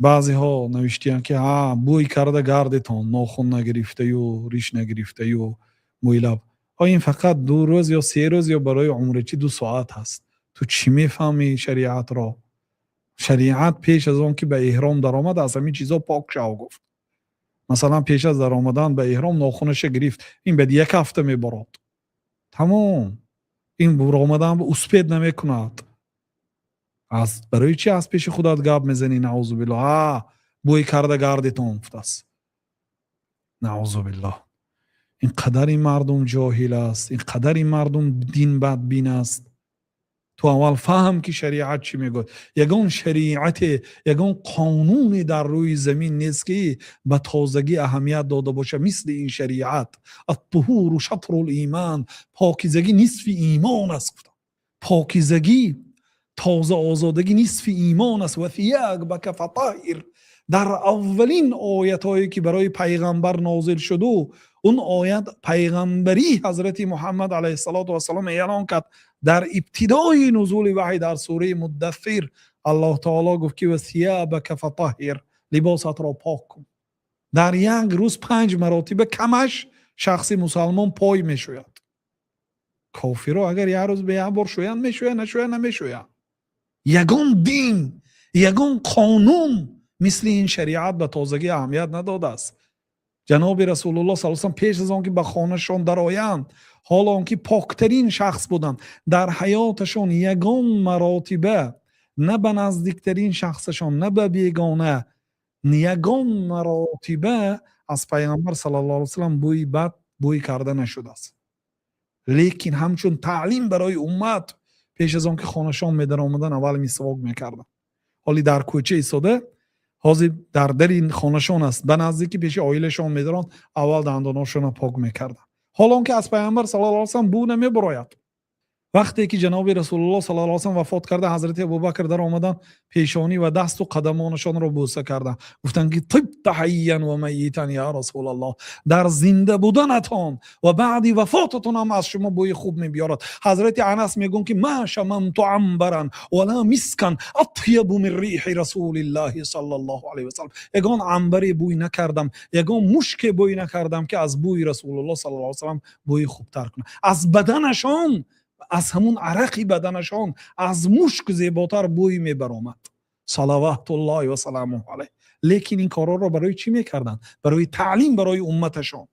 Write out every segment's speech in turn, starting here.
بعضی ها نوشتیان که بوی کرده گردتان، ناخن نگرفته و ریش نگرفته و موی لب. این فقط 2 روز یا 3 روز یا برای عمر چی 2 ساعت هست. تو چی میفهمی شریعت را؟ شریعت پیش از اون که به احرام در آمد از همین چیزا پاک شو گفت. مثلا پیش از در آمدن به احرام ناخنش گرفت، این بعد 1 هفته میبرد. تمام. این بر آمدن به اسپید نمیکند. از برای چی از پیش خودت گپ میزنی؟ نعوذ بالله. بوی کرده گردتون افتاست. نعوذ بالله. این قدر این مردم جاهل است، این قدر این مردم دین بدبین است. تو اول فهم که شریعت چی میگه. یگان شریعت، یگان قانون در روی زمین نیست که به تازگی اهمیت داده باشه مثل این شریعت. الطهور شطر الایمان، پاکیزگی نصف ایمان است. پاکیزگی، تازه آزادگی نصف ایمان است. و ثیابک فطهر، در اولین آیت هایی که برای پیغمبر نازل شده، اون آیت پیغمبری حضرت محمد علیه السلام اعلان کرد. در ابتدای نزول وحی در سوره مدثر الله تعالی گفت که و ثیابک فطهر، لباست را پاک کن. در یک روز 5 مراتب کمش شخص مسلمان پای میشوید. کافرها اگر یک روز به یک بار شویند میشوید، نشوید نمیشوید. یگان دین، یگان قانون مثل این شریعت به تازگی اهمیت نداده است. جناب رسول الله صلی الله علیه و پیش از آن که به خانه‌شان درآیند، حالا آنکه پاکترین شخص بودند، در حیاتشان یگان مراتبه، نه به نزدیکترین شخصشان نه به بیگانه، یگان مراتبه از پیغمبر صلی الله علیه و سلم بوی بد بوی کرده نشده است. لیکن همچون تعلیم برای امت، پیش از آن که خانه‌شان می در آمدن اول مسواک میکردن. حالی در کوچه ایستاده، حاضر در این خانه‌شان است، به نزدیکی پیش عائله‌شان می‌دارند، اول دنداناشون را پاک می‌کردند. حالا که از پیامبر صلی الله علیه و سلم بو نمی‌براید. وقتی که جناب رسول الله صلی الله علیه و سلم وفات کرده، حضرت ابوبکر در آمدن پیشانی و دست و قدمانشان را بوسه کردند. گفتند که طبت حیا و میتا یا رسول الله، در زنده بودنتان و بعد وفاتتون هم از شما بوی خوب می‌بیارد. حضرت انس میگن که ما شممت عنبرا ولا مسکا اطیب من ریح رسول الله صلی الله علیه و سلم. یگان عنبر بوی نکردم، یگان مشک بوی نکردم که از بوی رسول الله صلی الله علیه و سلم بوی خوبتر کنه. از بدنشان، از همون عرقی بدنشان، از مشک زیباتر بوی میبرآمد. صلوات الله و سلامه علیه. لیکن این کارا رو برای چی میکردن؟ برای تعلیم برای امتشان.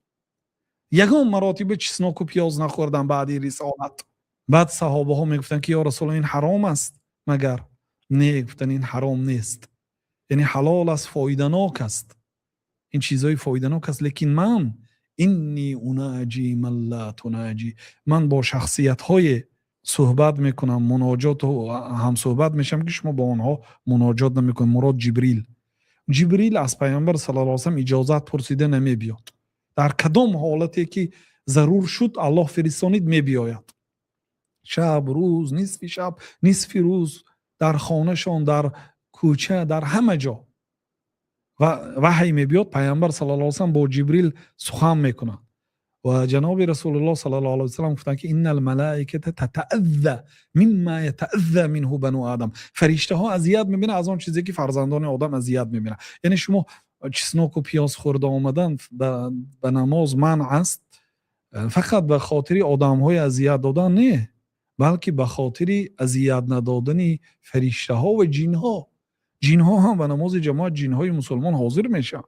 یگان مراتب چسناک و پیاز نخوردن بعد رسالت. بعد صحابه ها میگفتن که یا رسول الله این حرام است مگر؟ نه، گفتن این حرام نیست، یعنی حلال است، فایده‌ناک است، این چیزای فایده‌ناک است. لیکن من اینی اناجی من لا تناجی، من با شخصیت های صحبت میکنم، مناجات و هم صحبت میشم که شما با آنها مناجات نمیکنم. مراد جبریل از پیامبر صلی الله علیه و سلم اجازت پرسیده نمی بیاد. در کدام حالتی که ضرور شد الله فرستانید می بیاید. شب، روز، نصف شب، نصف روز، در خانهشان، در کوچه، در همه جا وحی می بیاد. پیامبر صلی الله علیه و سلم با جبریل سخن میکنه و جناب رسول الله صلی الله علیه و سلم گفتن که ان الملائکه تتأذى مما يتأذى منه بنو آدم. فرشته ها اذیت میبینه از اون چیزی که فرزندان آدم اذیت میبینه. یعنی شما چسناک و پیاز خورده آمدن به نماز منع است، فقط به خاطر آدم های اذیت دادن نه، بلکه به خاطر اذیت ندادن فرشته ها و جن ها. جن ها هم به نماز جماعت جن های مسلمان حاضر میشن.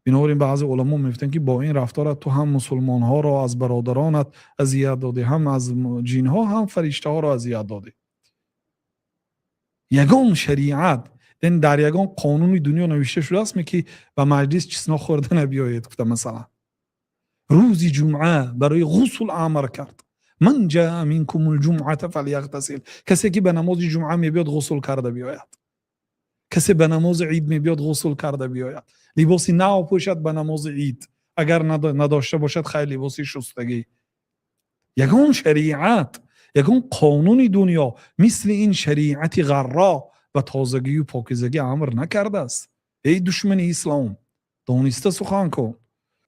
بنابراین بعضی علما میگفتن که با این رفتار تو هم مسلمان ها را از برادرانت اذیت دادی، هم از جن ها هم فرشته ها را اذیت دادی. یگان شریعت، این در یگان قانون دنیا نوشته شده است که به مجلس چسنا خورده نبیاید. گفتم مثلا روزی جمعه برای غسل امر کرد، من جاء منکم الجمعه فلیغتسل. کسی که به نماز جمعه میبیاد غسل کرده بیاید، کسی به نماز عید میبیاد غسل کرده بیاید، لباسی نو پوشد به نماز عید، اگر نداشته باشد خیلی لباسی شستگی. یگان شریعت، یگان قانون دنیا مثل این شریعت غرا و تازگی و پاکیزگی امر نکرده است. ای دشمن اسلام، دانسته سخن کن.